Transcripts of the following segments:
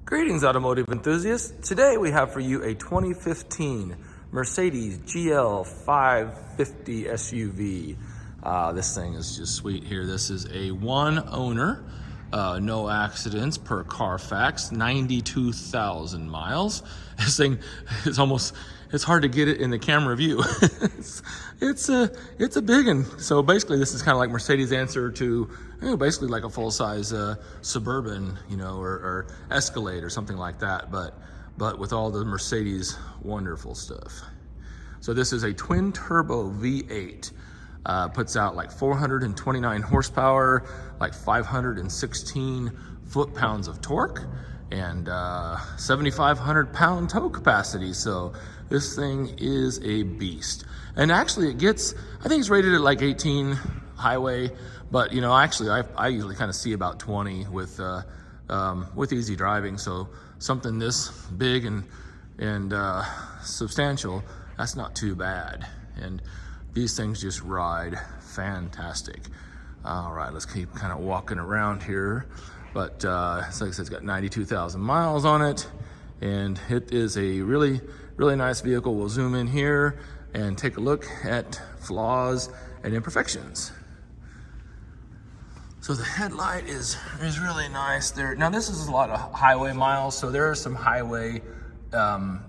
Greetings, automotive enthusiasts. Today we have for you a 2015 Mercedes GL550 SUV. This thing is just sweet here. This is a one owner, no accidents per Carfax, 92,000 miles. This thing is it's hard to get it in the camera view. it's a big one. So basically this is kind of like Mercedes' answer to, basically like a full-size Suburban, or Escalade or something like that, but with all the Mercedes wonderful stuff. So this is a twin turbo V8. Puts out like 429 horsepower, like 516 foot-pounds of torque, and 7,500 pound tow capacity. So this thing is a beast. And actually it gets, I think it's rated at like 18 highway, but actually I usually kind of see about 20 with easy driving. So something this big and substantial, that's not too bad. And these things just ride fantastic. All right, let's keep kind of walking around here. But like I said, it's got 92,000 miles on it, and it is a really, really nice vehicle. We'll zoom in here and take a look at flaws and imperfections. So the headlight is really nice there. Now this is a lot of highway miles, so there are some highway wear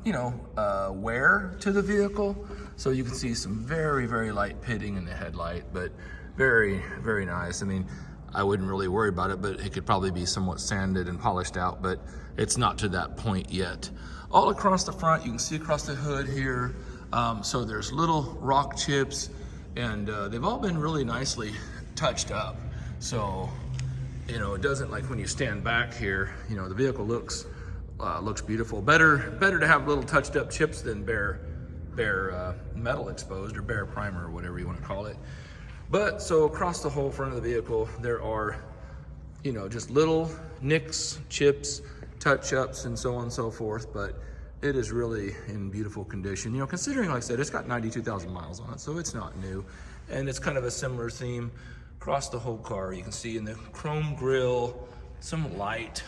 to the vehicle. So you can see some very, very light pitting in the headlight, but very, very nice. I mean, I wouldn't really worry about it, but it could probably be somewhat sanded and polished out, but it's not to that point yet. All across the front, you can see across the hood here. So there's little rock chips, and they've all been really nicely touched up. So, it doesn't, like when you stand back here, the vehicle looks beautiful. Better to have little touched up chips than bare metal exposed, or bare primer, or whatever you want to call it. But so across the whole front of the vehicle, there are, just little nicks, chips, touch-ups, and so on and so forth. But it is really in beautiful condition. Considering, like I said, it's got 92,000 miles on it, so it's not new. And it's kind of a similar theme across the whole car. You can see in the chrome grille, some light,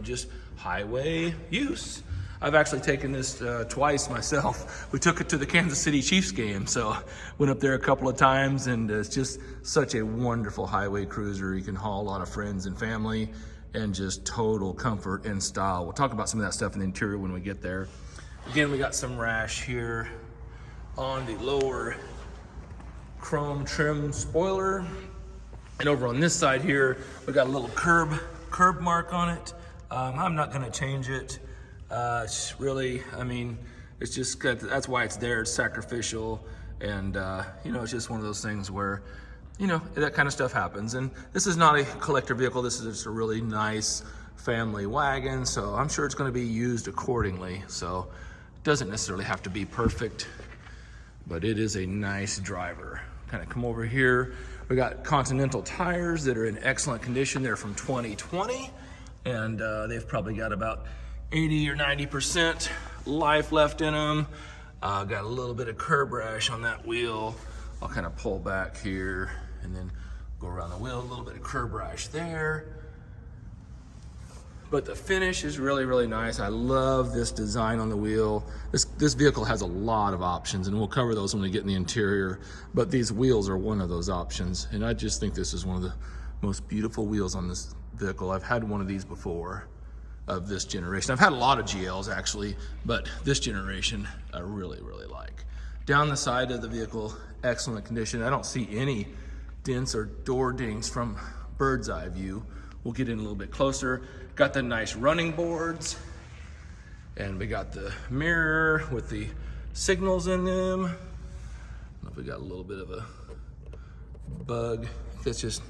just highway use. I've actually taken this twice myself. We took it to the Kansas City Chiefs game, so went up there a couple of times, and it's just such a wonderful highway cruiser. You can haul a lot of friends and family, and just total comfort and style. We'll talk about some of that stuff in the interior when we get there. Again, we got some rash here on the lower chrome trim spoiler. And over on this side here, we got a little curb mark on it. I'm not gonna change it. It's really, it's just good. That's why it's there. It's sacrificial, and it's just one of those things where, that kind of stuff happens. And this is not a collector vehicle. This is just a really nice family wagon. So I'm sure it's going to be used accordingly. So it doesn't necessarily have to be perfect, but it is a nice driver. Kind of come over here. We got Continental tires that are in excellent condition. They're from 2020, and they've probably got about 80 or 90% life left in them. Got a little bit of curb rash on that wheel. I'll kind of pull back here and then go around the wheel. A little bit of curb rash there. But the finish is really, really nice. I love this design on the wheel. This vehicle has a lot of options, and we'll cover those when we get in the interior. But these wheels are one of those options. And I just think this is one of the most beautiful wheels on this vehicle. I've had one of these before, of this generation. I've had a lot of GLs actually, but this generation I really, really like. Down the side of the vehicle, excellent condition. I don't see any dents or door dings from bird's eye view. We'll get in a little bit closer. Got the nice running boards, and we got the mirror with the signals in them. I don't know if we got a little bit of a bug. I think it's just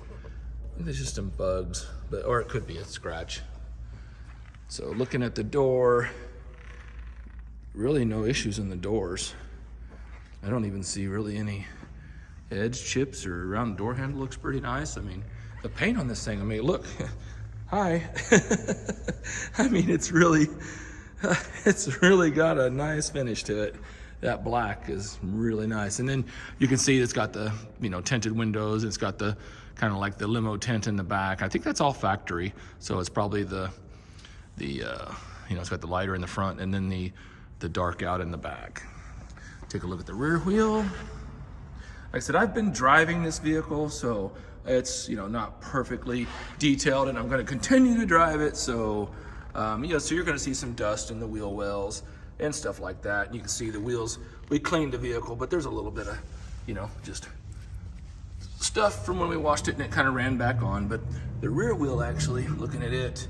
some bugs, or it could be a scratch. So looking at the door, really no issues in the doors. I don't even see really any edge chips or around the door handle. Looks pretty nice. The paint on this thing, look, hi. It's really got a nice finish to it. That black is really nice. And then you can see it's got the, tinted windows. It's got the kind of like the limo tent in the back. I think that's all factory. So it's probably the it's got the lighter in the front and then the dark out in the back. Take a look at the rear wheel. Like I said, I've been driving this vehicle, so it's not perfectly detailed, and I'm going to continue to drive it. So so you're going to see some dust in the wheel wells and stuff like that. And you can see the wheels. We cleaned the vehicle, but there's a little bit of just stuff from when we washed it and it kind of ran back on. But the rear wheel, actually, looking at it,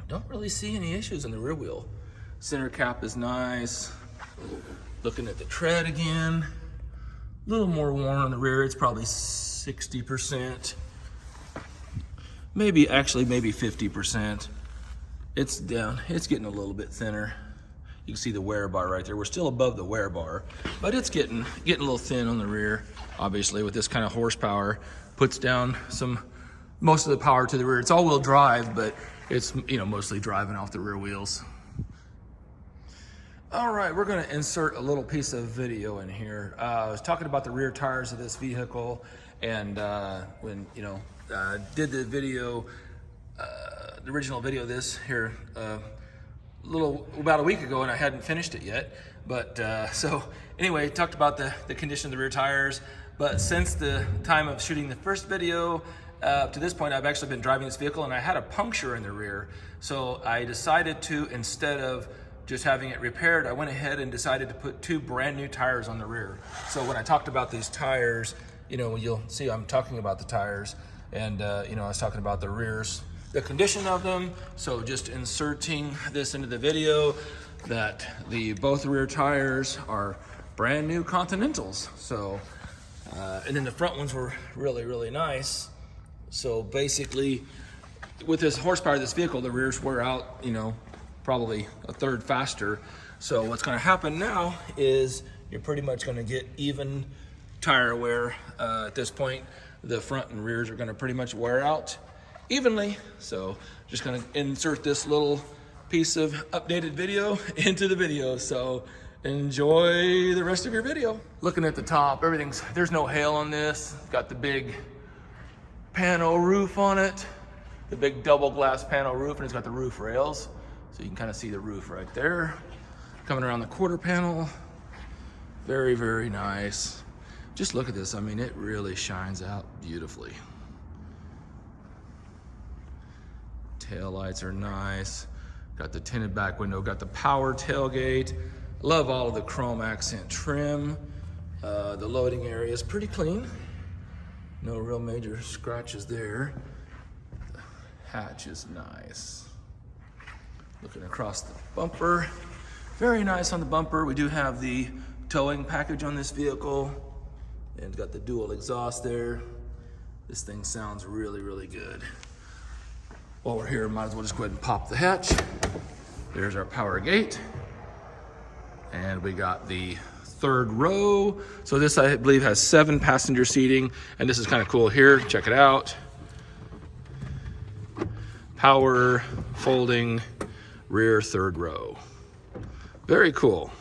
don't really see any issues in the rear wheel. Center cap is nice. Looking at the tread again, a little more worn on the rear. It's probably 60%, maybe 50%. It's down, it's getting a little bit thinner. You can see the wear bar right there. We're still above the wear bar, but it's getting a little thin on the rear. Obviously, with this kind of horsepower, puts down most of the power to the rear. It's all-wheel drive, but it's mostly driving off the rear wheels. All right, we're gonna insert a little piece of video in here. I was talking about the rear tires of this vehicle, and when did the video, the original video of this here, about a week ago, and I hadn't finished it yet. But so anyway, talked about the condition of the rear tires. But since the time of shooting the first video to this point, I've actually been driving this vehicle, and I had a puncture in the rear. So I decided to, instead of just having it repaired, I went ahead and decided to put 2 brand new tires on the rear. So when I talked about these tires, you'll see I'm talking about the tires, and I was talking about the rears, the condition of them. So just inserting this into the video, that both rear tires are brand new Continentals. So and then the front ones were really, really nice. So basically, with this horsepower of this vehicle, the rears wear out, probably a third faster. So what's going to happen now is you're pretty much going to get even tire wear. At this point, the front and rears are going to pretty much wear out evenly. So just going to insert this little piece of updated video into the video. So enjoy the rest of your video. Looking at the top, there's no hail on this. Got the big pano roof on it, the big double glass pano roof, and it's got the roof rails. So you can kind of see the roof right there. Coming around the quarter panel. Very, very nice. Just look at this. I mean, it really shines out beautifully. Tail lights are nice. Got the tinted back window, got the power tailgate. Love all of the chrome accent trim. The loading area is pretty clean. No real major scratches there. The hatch is nice. Looking across the bumper, very nice on the bumper. We do have the towing package on this vehicle, and it's got the dual exhaust there. This thing sounds really, really good. While we're here, might as well just go ahead and pop the hatch. There's our power gate. And we got the 3rd row. So this, I believe, has 7 passenger seating, and this is kind of cool here. Check it out. Power, folding, rear 3rd row. Very cool.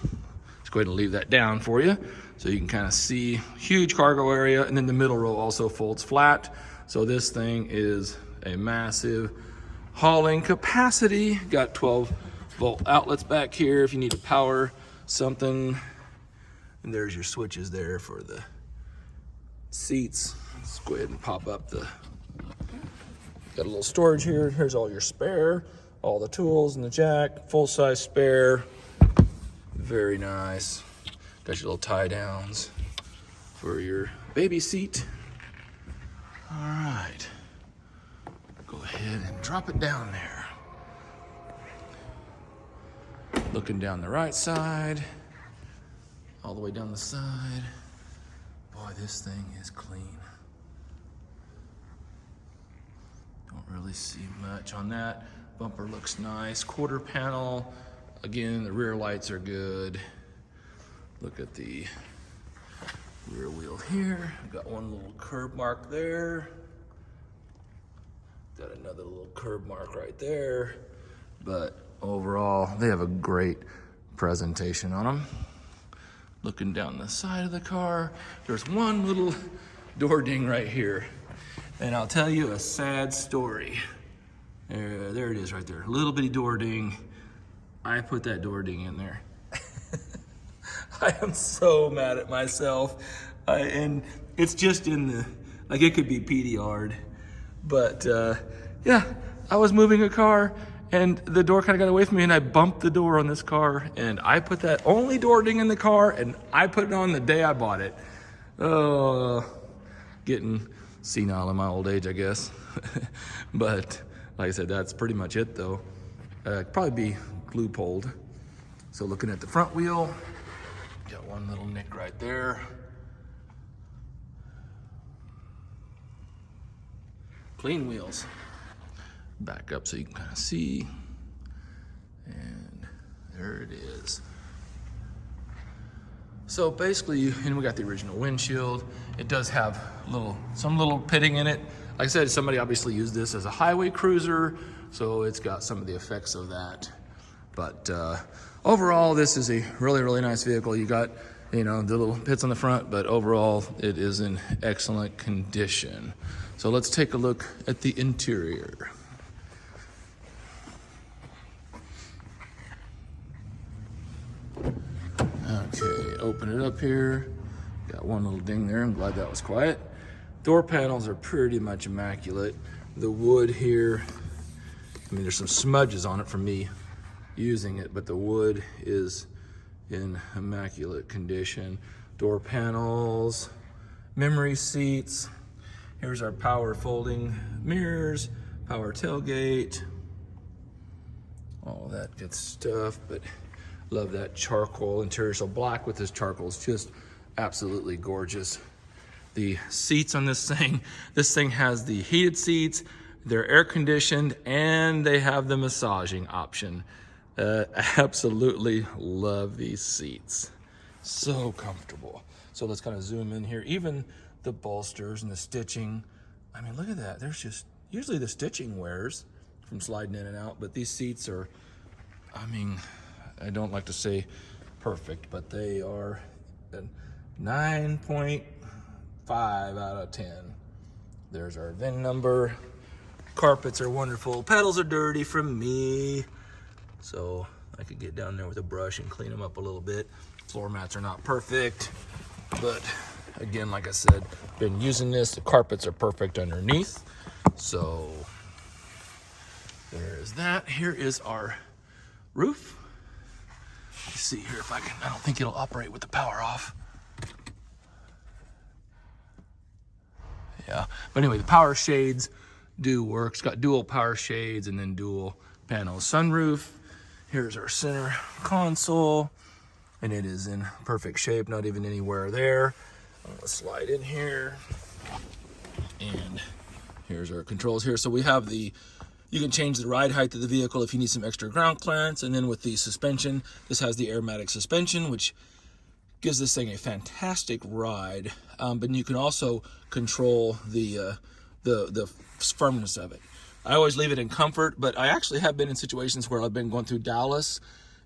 Let's go ahead and leave that down for you so you can kind of see huge cargo area. And then the middle row also folds flat. So this thing is a massive hauling capacity. Got 12-volt outlets back here if you need to power something. And there's your switches there for the seats. Let's go ahead and pop up got a little storage here. Here's all your spare. All the tools and the jack, full-size spare. Very nice. Got your little tie downs for your baby seat. All right. Go ahead and drop it down there. Looking down the right side, all the way down the side. Boy, this thing is clean. Don't really see much on that. Bumper looks nice. Quarter panel. Again, the rear lights are good. Look at the rear wheel here. Got one little curb mark there. Got another little curb mark right there. But overall, they have a great presentation on them. Looking down the side of the car, there's one little door ding right here. And I'll tell you a sad story. There it is right there. Little bitty door ding. I put that door ding in there. I am so mad at myself. And it's just in the, like it could be PDR'd. But yeah, I was moving a car and the door kind of got away from me and I bumped the door on this car and I put that only door ding in the car and I put it on the day I bought it. Oh, getting senile in my old age, I guess. But like I said, that's pretty much it though. Probably be glue pulled. So looking at the front wheel, got one little nick right there. Clean wheels. Back up so you can kind of see. And there it is. So basically, and we got the original windshield. It does have some little pitting in it. Like I said, somebody obviously used this as a highway cruiser, so it's got some of the effects of that. But overall, this is a really, really nice vehicle. You got, you know, the little pits on the front, but overall, it is in excellent condition. So let's take a look at the interior. Okay, open it up here. Got one little ding there. I'm glad that was quiet. Door panels are pretty much immaculate. The wood here, I mean, there's some smudges on it from me using it, but the wood is in immaculate condition. Door panels, memory seats. Here's our power folding mirrors, power tailgate, all that good stuff. But love that charcoal interior. So black with this charcoal is just absolutely gorgeous. The seats on this thing has the heated seats, they're air conditioned, and they have the massaging option. Absolutely love these seats. So comfortable. So let's kind of zoom in here. Even the bolsters and the stitching. I mean, look at that. There's just, usually the stitching wears from sliding in and out, but these seats are, I mean, I don't like to say perfect, but they are 9.5 out of 10. There's our VIN number. Carpets are wonderful. Pedals are dirty from me, so I could get down there with a brush and clean them up a little bit. Floor mats are not perfect, but again, like I said, been using this. The carpets are perfect underneath. So there's that. Here is our roof. Let's see here if I can, I don't think it'll operate with the power off. Yeah, but anyway, the power shades do work. It's got dual power shades and then dual panel sunroof. Here's our center console, and it is in perfect shape, not even anywhere there. I'm gonna slide in here, and here's our controls here. So we have the, you can change the ride height of the vehicle if you need some extra ground clearance, and then with the suspension, this has the airmatic suspension, which gives this thing a fantastic ride, but you can also control the firmness of it. I always leave it in comfort, but I actually have been in situations where I've been going through Dallas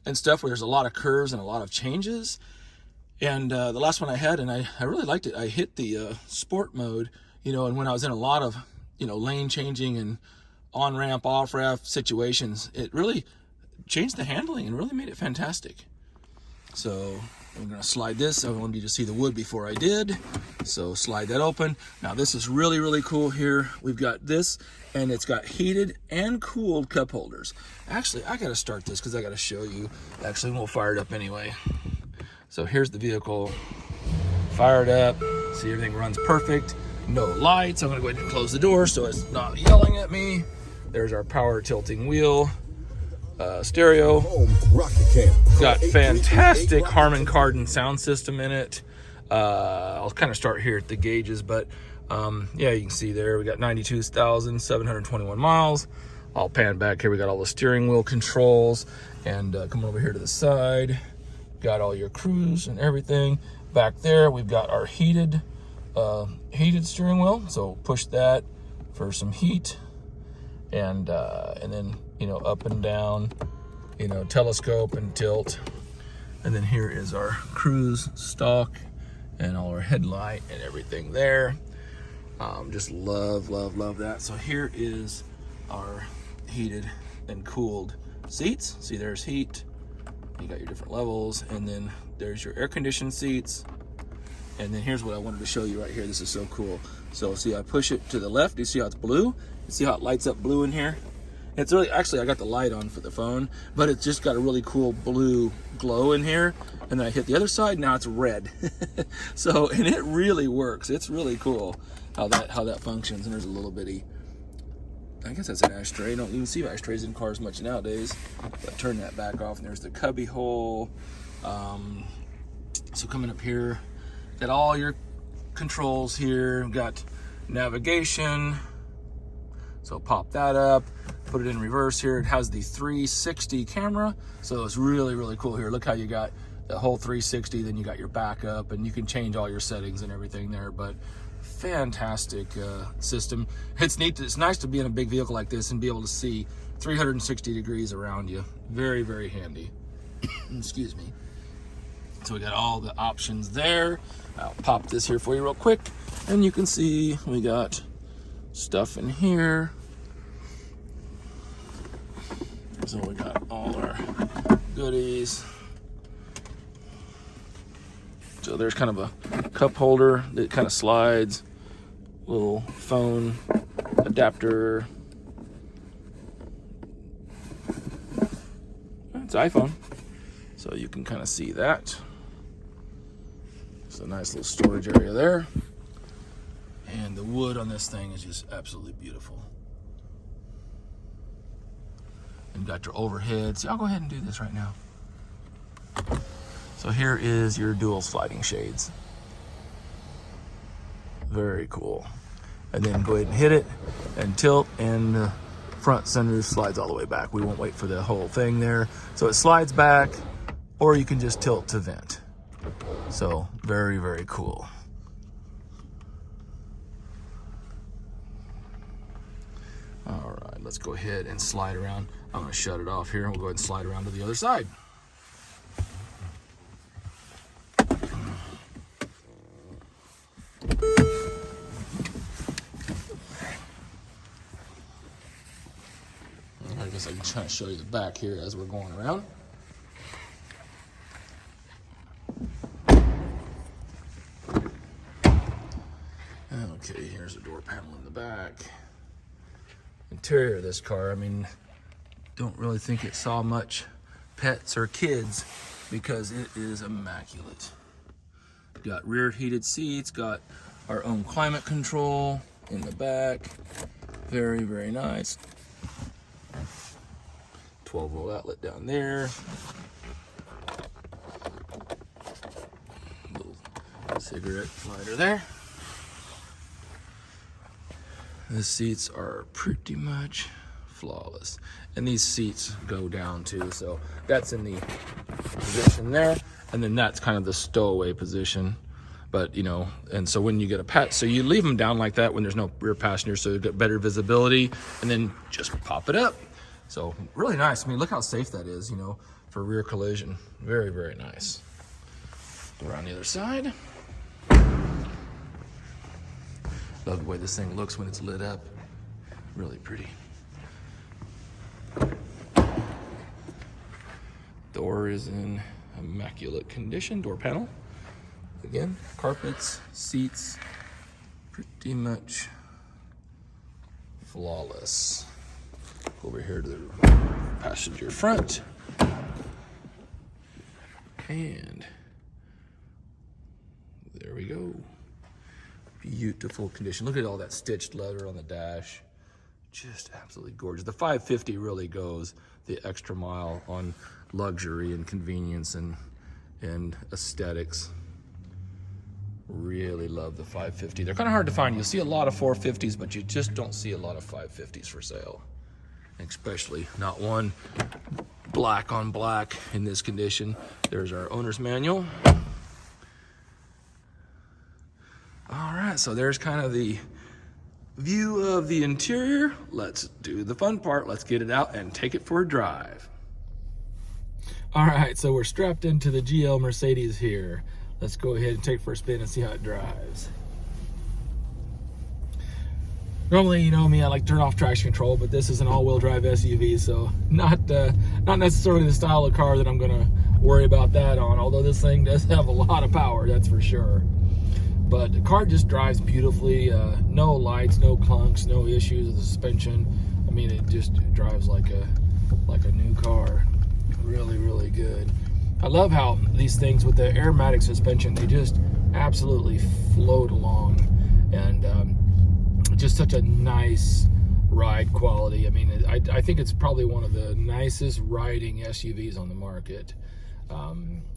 and stuff where there's a lot of curves and a lot of changes. And the last one I had, and I really liked it, I hit the sport mode, you know, and when I was in a lot of, you know, lane changing and on-ramp, off-ramp situations, it really changed the handling and really made it fantastic. So I'm gonna slide this. I wanted you to see the wood before I did. So slide that open. Now this is really, really cool here. We've got this, and it's got heated and cooled cup holders. Actually, I gotta start this because I gotta show you. Actually, we'll fire it up anyway. So here's the vehicle, fired up. See, everything runs perfect. No lights. I'm gonna go ahead and close the door so it's not yelling at me. There's our power tilting wheel. Stereo. Got fantastic Harman Kardon sound system in it. I'll kind of start here at the gauges, but yeah, you can see there we got 92,721 miles. I'll pan back here. We got all the steering wheel controls, and come over here to the side. Got all your cruise and everything. Back there, we've got our heated steering wheel. So push that for some heat, and then, you know, up and down, you know, telescope and tilt. And then here is our cruise stock and all our headlight and everything there. Just love that. So here is our heated and cooled seats. See, there's heat. You got your different levels, and then there's your air conditioned seats. And then here's what I wanted to show you right here. This is so cool. So see, I push it to the left. You see how it's blue? You see how it lights up blue in here? It's really, actually, I got the light on for the phone, but it's just got a really cool blue glow in here. And then I hit the other side, now it's red. So, and it really works. It's really cool how that functions. And there's a little bitty, I guess that's an ashtray. You don't even see ashtrays in cars much nowadays. But turn that back off, and there's the cubby hole. So coming up here, got all your controls here. Got navigation. So pop that up, put it in reverse here. It has the 360 camera, so it's really, really cool here. Look how you got the whole 360, then you got your backup, and you can change all your settings and everything there. But fantastic system. It's neat. It's nice to be in a big vehicle like this and be able to see 360 degrees around you. Very, very handy. Excuse me. So we got all the options there. I'll pop this here for you real quick, and you can see we got stuff in here. So we got all our goodies. So there's kind of a cup holder that kind of slides, little phone adapter. It's iPhone, so you can kind of see that. It's a nice little storage area there. And the wood on this thing is just absolutely beautiful. And you got your overhead. See, I'll go ahead and do this right now. So here is your dual sliding shades. Very cool. And then go ahead and hit it and tilt, and the front sunroof slides all the way back. We won't wait for the whole thing there. So it slides back, or you can just tilt to vent. So very, very cool. All right, let's go ahead and slide around. I'm gonna shut it off here, and we'll go ahead and slide around to the other side. I guess I can try to show you the back here as we're going around. Okay, here's the door panel in the back. Interior of this car, I mean, don't really think it saw much pets or kids because it is immaculate. Got rear heated seats, got our own climate control in the back. Very, very nice. 12-volt outlet down there. Little cigarette lighter there. The seats are pretty much flawless. And these seats go down too, so that's in the position there. And then that's kind of the stowaway position. But, you know, and so when you get a so you leave them down like that when there's no rear passenger, so you get better visibility, and then just pop it up. So really nice. I mean, look how safe that is, you know, for rear collision. Very, very nice. Go around the other side. Love the way this thing looks when it's lit up. Really pretty. Door is in immaculate condition, door panel. Again, carpets, seats, pretty much flawless. Over here to the passenger front. And there we go. Beautiful condition. Look at all that stitched leather on the dash. Just absolutely gorgeous. The 550 really goes the extra mile on luxury and convenience and aesthetics. Really love the 550. They're kind of hard to find. You'll see a lot of 450s, but you just don't see a lot of 550s for sale. Especially not one black on black in this condition. There's our owner's manual. All right, so there's kind of the view of the interior. Let's do the fun part. Let's get it out and take it for a drive. All right, so we're strapped into the GL Mercedes here. Let's go ahead and take it for a spin and see how it drives. Normally, you know me, I like to turn off traction control, but this is an all-wheel drive SUV, so not necessarily the style of car that I'm gonna worry about that on, although this thing does have a lot of power, that's for sure. But the car just drives beautifully, no lights, no clunks, no issues with the suspension. I mean, it just drives like a new car. Really, really good. I love how these things with the aromatic suspension, they just absolutely float along, and just such a nice ride quality. I mean, I think it's probably one of the nicest riding SUVs on the market.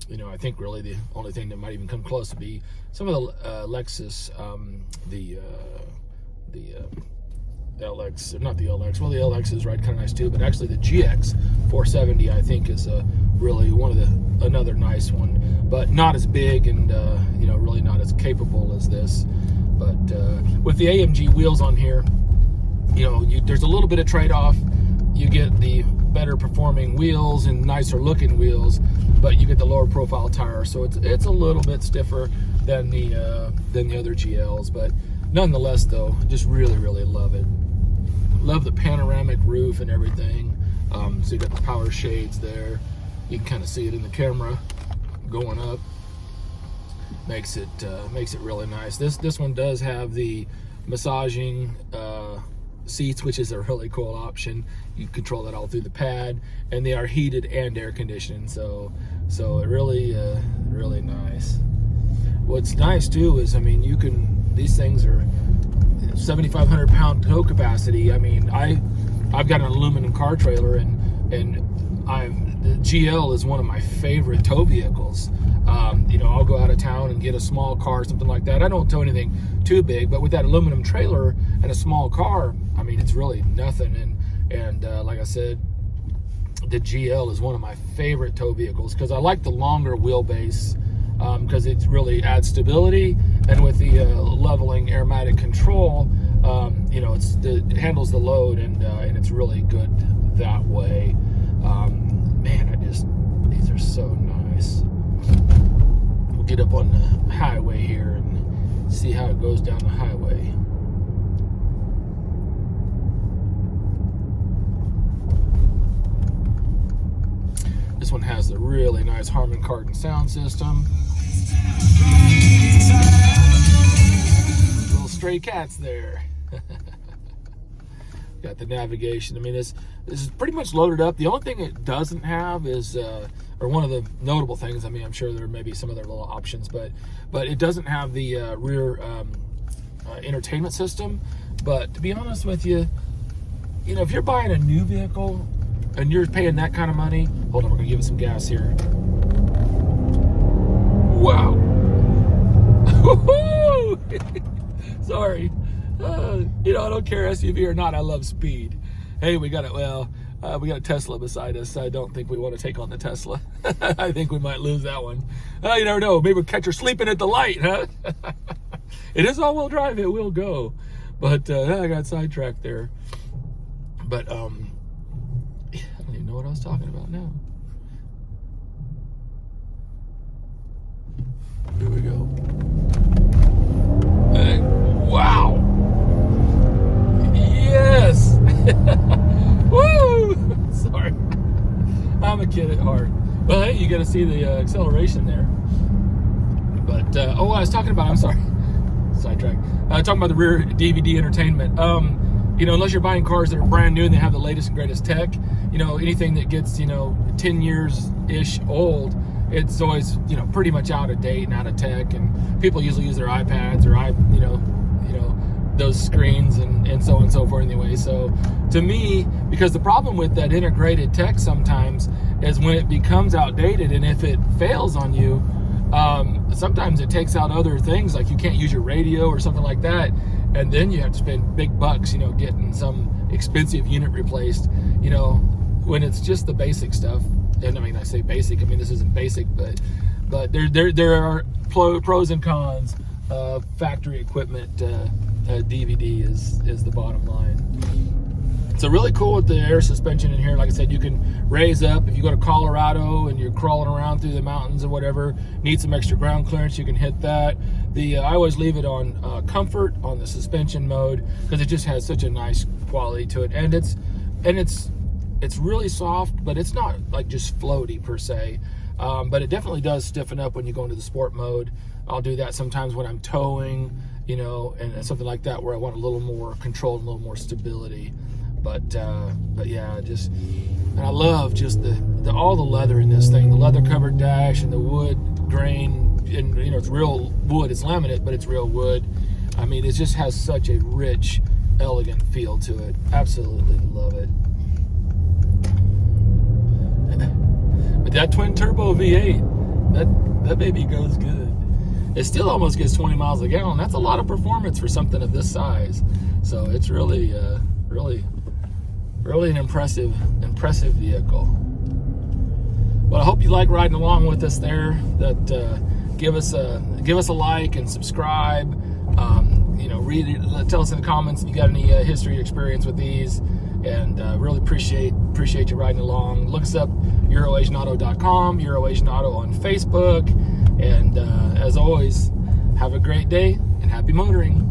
You know, I think really the only thing that might even come close to be some of the Lexus, the LX, not the LX, well, the LXs ride kind of nice too, but actually the GX470 I think is really another nice one, but not as big and you know, really not as capable as this. But with the AMG wheels on here, you know, there's a little bit of trade-off. You get the better performing wheels and nicer looking wheels, but you get the lower profile tire, so it's a little bit stiffer than the other GLs. But nonetheless, though, just really, really love it. Love the panoramic roof and everything. So you got the power shades there. You can kind of see it in the camera going up. Makes it really nice. This one does have the massaging seats, which is a really cool option. You control that all through the pad, and they are heated and air conditioned. So it really really nice. What's nice too is, I mean, these things are 7,500 pound tow capacity. I mean, I've got an aluminum car trailer, and the GL is one of my favorite tow vehicles. You know, I'll go out of town and get a small car, something like that. I don't tow anything too big, but with that aluminum trailer and a small car, I mean, it's really nothing. And like I said, the GL is one of my favorite tow vehicles because I like the longer wheelbase, because it really adds stability, and with the leveling aromatic control, you know, it handles the load, and it's really good that way. Man, these are so nice. We'll get up on the highway here and see how it goes down the highway. This one has the really nice Harman Kardon sound system. Little stray cats there. Got the navigation. I mean, this is pretty much loaded up. The only thing it doesn't have is, or one of the notable things, I mean, I'm sure there may be some other little options, but it doesn't have the rear entertainment system. But to be honest with you, you know, if you're buying a new vehicle and you're paying that kind of money, hold on, we're gonna give it some gas here. Wow. Sorry. You know, I don't care SUV or not, I love speed. Hey, we got a Tesla beside us. I don't think we want to take on the Tesla. I think we might lose that one. You never know. Maybe we'll catch her sleeping at the light, huh? It is all-wheel drive. It will go. But I got sidetracked there. But I don't even know what I was talking about now. Here we go. Wow. Yes. Woo. Sorry. I'm a kid at heart. Well, hey, you got to see the acceleration there. But, I was talking about, I'm sorry. Sidetrack. Talking about the rear DVD entertainment. You know, unless you're buying cars that are brand new and they have the latest and greatest tech, you know, anything that gets, 10 years-ish old, it's always, pretty much out of date and out of tech, and people usually use their iPads or those screens and so on and so forth anyway. So to me, because the problem with that integrated tech sometimes is when it becomes outdated, and if it fails on you, sometimes it takes out other things, like you can't use your radio or something like that, and then you have to spend big bucks, getting some expensive unit replaced, when it's just the basic stuff. And I mean, I say basic, I mean, this isn't basic, but there are pros and cons. Factory equipment DVD is the bottom line. So really cool with the air suspension in here. Like I said, you can raise up. If you go to Colorado and you're crawling around through the mountains or whatever, need some extra ground clearance, you can hit that. I always leave it on comfort on the suspension mode because it just has such a nice quality to it. And it's really soft, but it's not like just floaty per se. But it definitely does stiffen up when you go into the sport mode. I'll do that sometimes when I'm towing, you know, and something like that where I want a little more control and a little more stability. But yeah, and I love just all the leather in this thing, the leather covered dash and the wood grain, and you know, it's real wood. It's laminate, but it's real wood. I mean, it just has such a rich, elegant feel to it. Absolutely love it. But that twin turbo V8, that baby goes good. It still almost gets 20 miles a gallon. That's a lot of performance for something of this size. So it's really an impressive vehicle. Well, I hope you like riding along with us there. Give us a like and subscribe. You know, read it. Tell us in the comments if you got any history or experience with these, and really appreciate you riding along. Look us up, EuroAsianAuto.com, EuroAsianAuto on Facebook, and as always, have a great day and happy motoring.